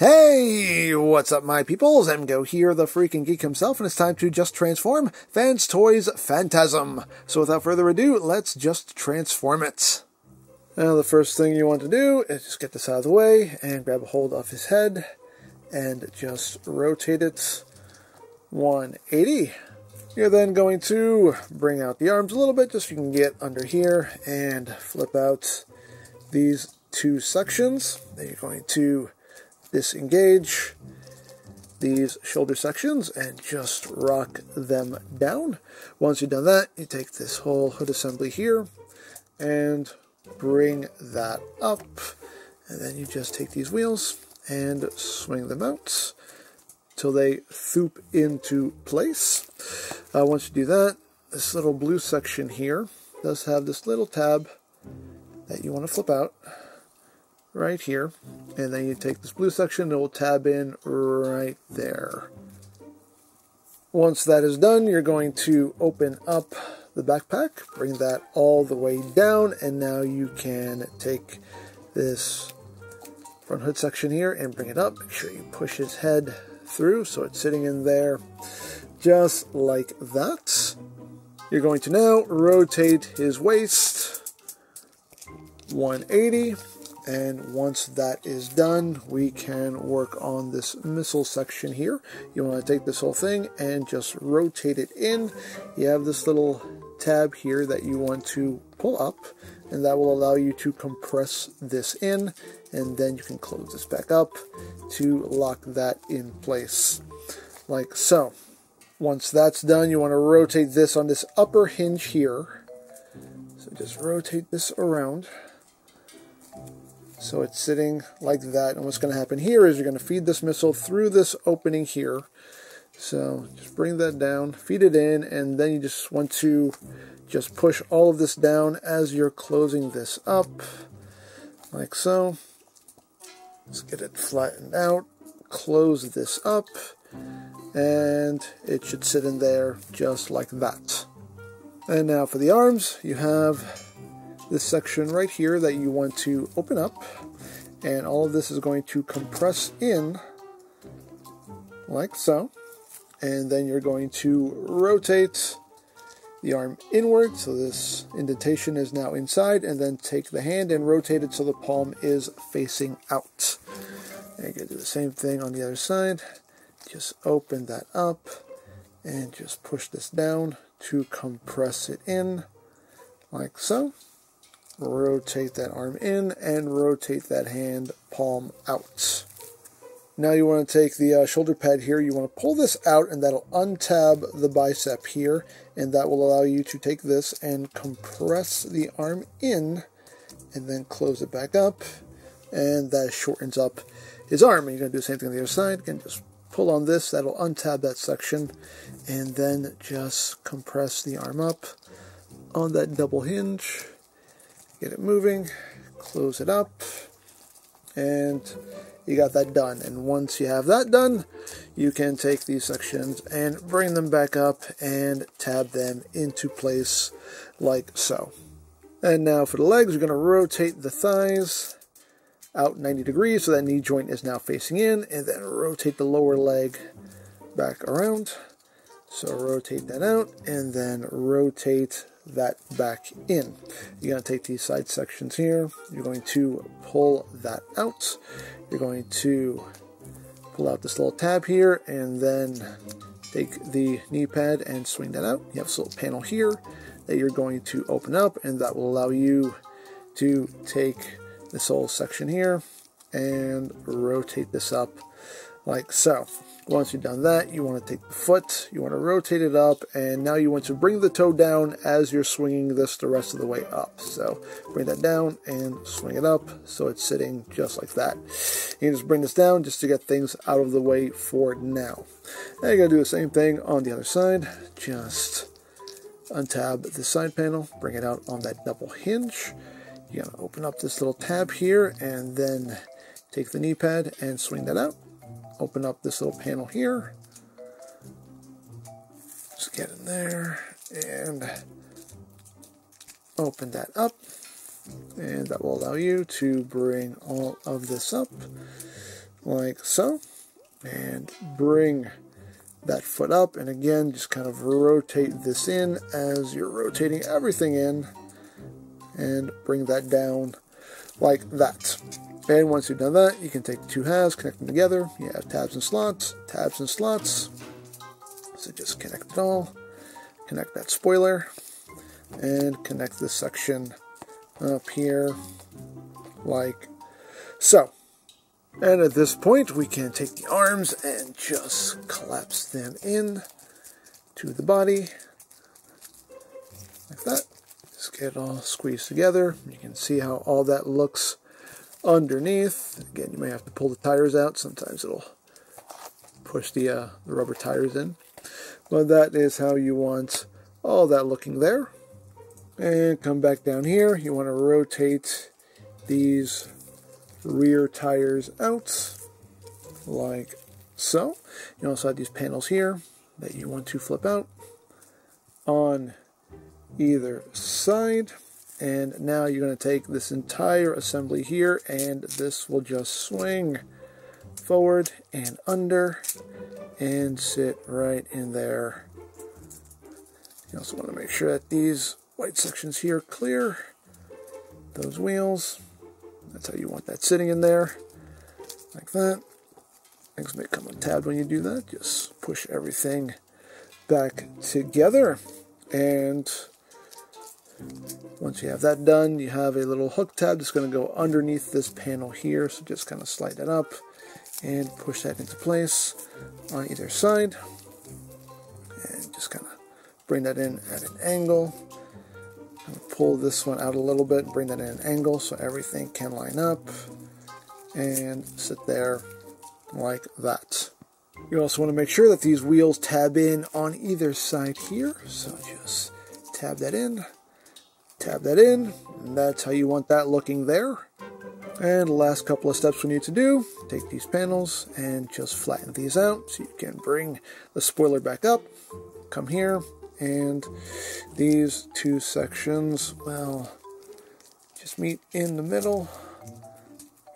Hey, what's up my peoples? MGO here, the freaking geek himself, and it's time to just transform Fans Toys Phantasm. So without further ado, let's just transform it. Now the first thing you want to do is just get this out of the way and grab a hold of his head and just rotate it 180. You're then going to bring out the arms a little bit just so you can get under here and flip out these two sections. Then you're going to disengage these shoulder sections and just rock them down. Once you've done that, you take this whole hood assembly here and bring that up, and then you just take these wheels and swing them out till they thoop into place. Once you do that, this little blue section here does have this little tab that you want to flip out right here, and then you take this blue section, it will tab in right there. Once that is done, you're going to open up the backpack, bring that all the way down, and now you can take this front hood section here and bring it up. Make sure you push his head through so it's sitting in there just like that. You're going to now rotate his waist 180. And once that is done, we can work on this missile section here. You want to take this whole thing and just rotate it in. You have this little tab here that you want to pull up, and that will allow you to compress this in, and then you can close this back up to lock that in place, like so. Once that's done, you want to rotate this on this upper hinge here. So just rotate this around so it's sitting like that, and what's going to happen here is you're going to feed this missile through this opening here. So just bring that down, feed it in, and then you just want to just push all of this down as you're closing this up, like so. Let's get it flattened out, close this up, and it should sit in there just like that. And now for the arms, you have this section right here that you want to open up, and all of this is going to compress in like so, and then you're going to rotate the arm inward so this indentation is now inside, and then take the hand and rotate it so the palm is facing out. And you're going to do the same thing on the other side. Just open that up and just push this down to compress it in like so. Rotate that arm in and rotate that hand palm out. Now you want to take the shoulder pad here, you want to pull this out, and that'll untab the bicep here, and that will allow you to take this and compress the arm in and then close it back up, and that shortens up his arm. And you're going to do the same thing on the other side. Again, just pull on this, that'll untab that section, and then just compress the arm up on that double hinge. Get it moving, close it up, and you got that done. And once you have that done, you can take these sections and bring them back up and tab them into place like so. And now for the legs, we're going to rotate the thighs out 90 degrees so that knee joint is now facing in, and then rotate the lower leg back around. So rotate that out, and then rotate that back in. You're going to take these side sections here, you're going to pull that out, you're going to pull out this little tab here, and then take the knee pad and swing that out. You have this little panel here that you're going to open up, and that will allow you to take this whole section here and rotate this up like so. Once you've done that, you want to take the foot, you want to rotate it up, and now you want to bring the toe down as you're swinging this the rest of the way up. So bring that down and swing it up so it's sitting just like that. You can just bring this down just to get things out of the way for now. Now you're going to do the same thing on the other side. Just untab the side panel, bring it out on that double hinge. You're going to open up this little tab here, and then take the knee pad and swing that out. Open up this little panel here, just get in there and open that up, and that will allow you to bring all of this up like so, and bring that foot up, and again just kind of rotate this in as you're rotating everything in, and bring that down like that. And once you've done that, you can take the two halves, connect them together. You have tabs and slots, so just connect it all, connect that spoiler, and connect this section up here like so. And at this point, we can take the arms and just collapse them in to the body, like that. Just get it all squeezed together. You can see how all that looks underneath. Again, you may have to pull the tires out. Sometimes it'll push the rubber tires in. But that is how you want all that looking there. And come back down here. You want to rotate these rear tires out like so. You also have these panels here that you want to flip out on either side, and now you're going to take this entire assembly here, and this will just swing forward and under and sit right in there. You also want to make sure that these white sections here clear those wheels. That's how you want that sitting in there, like that. Things may come untabbed when you do that. Just push everything back together. And once you have that done, you have a little hook tab that's going to go underneath this panel here. So just kind of slide that up and push that into place on either side. And just kind of bring that in at an angle. Pull this one out a little bit and bring that in an angle so everything can line up and sit there like that. You also want to make sure that these wheels tab in on either side here. So just tab that in, and that's how you want that looking there. And the last couple of steps we need to do, take these panels and just flatten these out so you can bring the spoiler back up, come here, and these two sections, well, just meet in the middle,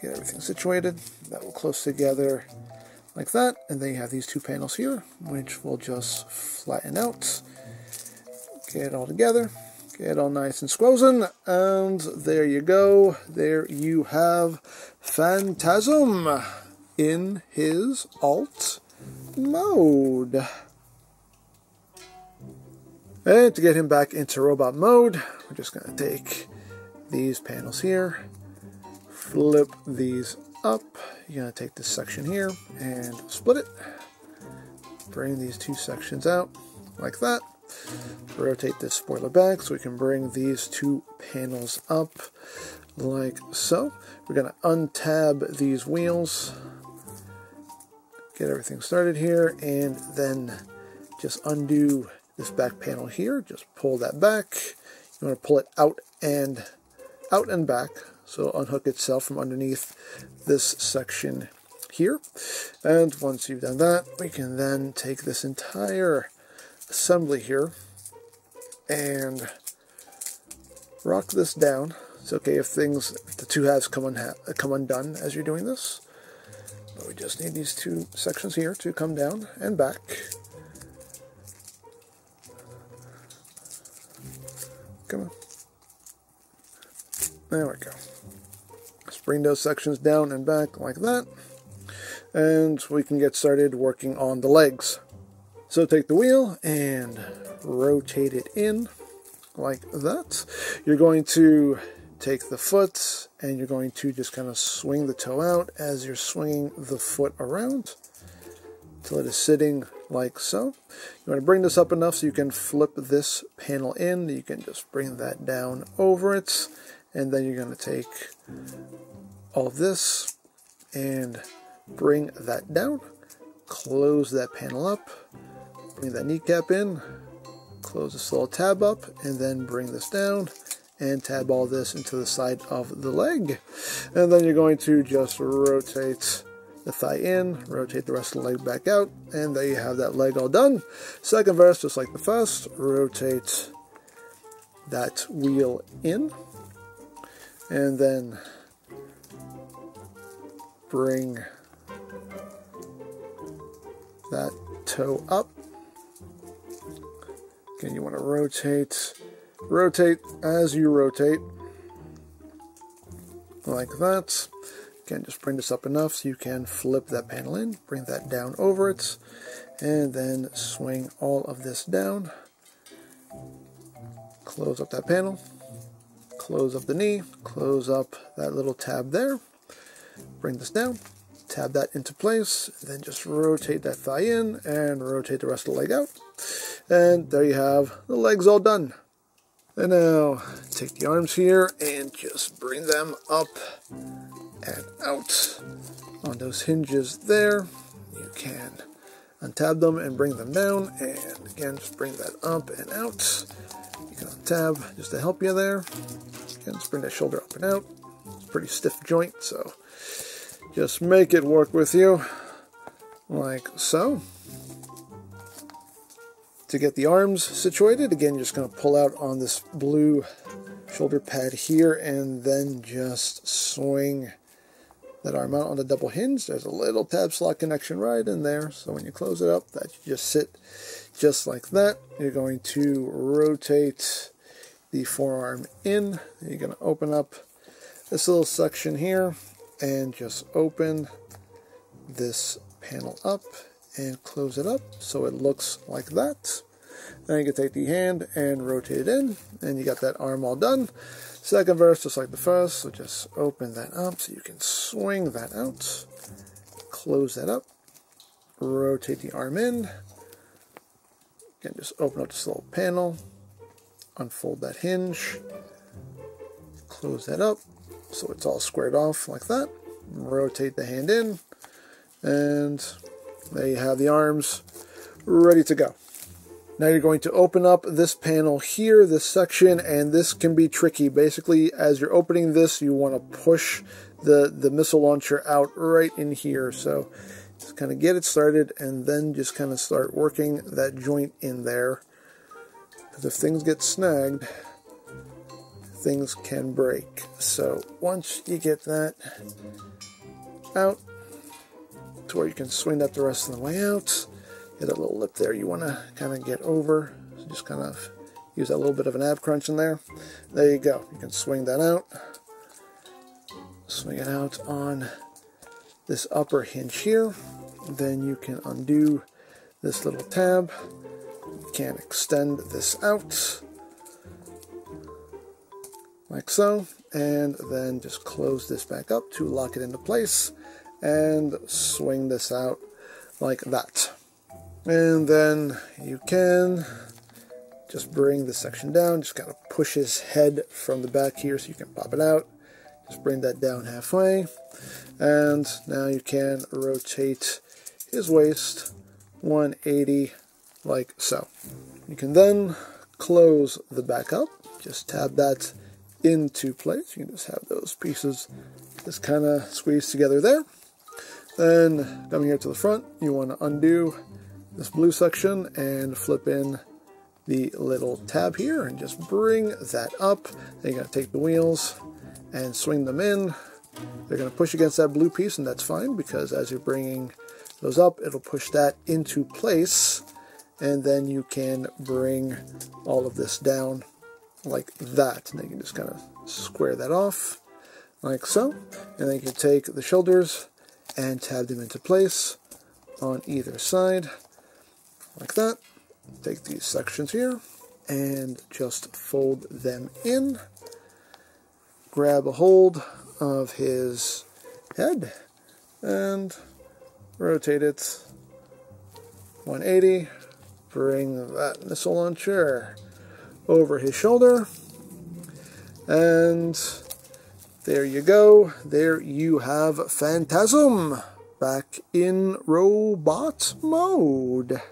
get everything situated. That will close together like that, and then you have these two panels here, which will just flatten out, get it all together, get it all nice and squozen, and there you go. There you have Phantasm in his alt mode. And to get him back into robot mode, we're just going to take these panels here, flip these up. You're going to take this section here and split it. Bring these two sections out like that. Rotate this spoiler back so we can bring these two panels up like so. We're going to untab these wheels, get everything started here, and then just undo this back panel here. Just pull that back. You want to pull it out and back, so unhook itself from underneath this section here. And once you've done that, we can then take this entire assembly here and rock this down. It's okay if the two halves come undone as you're doing this, but we just need these two sections here to come down and back. Come on. There we go. Just bring those sections down and back like that, and we can get started working on the legs. So take the wheel and rotate it in like that. You're going to take the foot and you're going to just kind of swing the toe out as you're swinging the foot around until it is sitting like so. You want to bring this up enough so you can flip this panel in. You can just bring that down over it, and then you're going to take all of this and bring that down, close that panel up, bring that kneecap in, close this little tab up, and then bring this down and tab all this into the side of the leg. And then you're going to just rotate the thigh in, rotate the rest of the leg back out, and there you have that leg all done. Second verse, just like the first, rotate that wheel in, and then bring that toe up. Again, you want to rotate as you rotate, like that. Again, just bring this up enough so you can flip that panel in, bring that down over it, and then swing all of this down. Close up that panel, close up the knee, close up that little tab there, bring this down, tab that into place, then just rotate that thigh in and rotate the rest of the leg out. And there you have the legs all done. And now take the arms here and just bring them up and out on those hinges there. You can untab them and bring them down, and again just bring that up and out. You can untab just to help you there. Again, just bring that shoulder up and out. It's a pretty stiff joint, so just make it work with you like so. To get the arms situated, again, you're just going to pull out on this blue shoulder pad here and then just swing that arm out on the double hinge. There's a little tab slot connection right in there, so when you close it up, that should just sit just like that. You're going to rotate the forearm in. You're going to open up this little section here and just open this panel up and close it up so it looks like that. Then you can take the hand and rotate it in, and you got that arm all done. Second verse, just like the first, so just open that up so you can swing that out, close that up, rotate the arm in. Again, just open up this little panel, unfold that hinge, close that up so it's all squared off like that. Rotate the hand in, and there you have the arms ready to go. Now you're going to open up this panel here, this section, and this can be tricky. Basically, as you're opening this, you want to push the missile launcher out right in here. So just kind of get it started and then just kind of start working that joint in there. Because if things get snagged, things can break. So once you get that out to where you can swing that the rest of the way out, get that little lip there you want to kind of get over, so just kind of use that little bit of an ab crunch in there. There you go. You can swing that out, swing it out on this upper hinge here. Then you can undo this little tab. You can extend this out like so, and then just close this back up to lock it into place and swing this out like that. And then you can just bring this section down, just kind of push his head from the back here so you can pop it out. Just bring that down halfway, and now you can rotate his waist 180 like so. You can then close the back up, just tab that into place. You can just have those pieces just kind of squeeze together there. Then coming here to the front, you want to undo this blue section and flip in the little tab here and just bring that up. Then you're going to take the wheels and swing them in. They're going to push against that blue piece, and that's fine because as you're bringing those up, it'll push that into place, and then you can bring all of this down like that. And then you can just kind of square that off like so, and then you can take the shoulders and tab them into place on either side like that. Take these sections here and just fold them in. Grab a hold of his head and rotate it 180. Bring that missile launcher over his shoulder, and there you go. There you have Phantasm back in robot mode.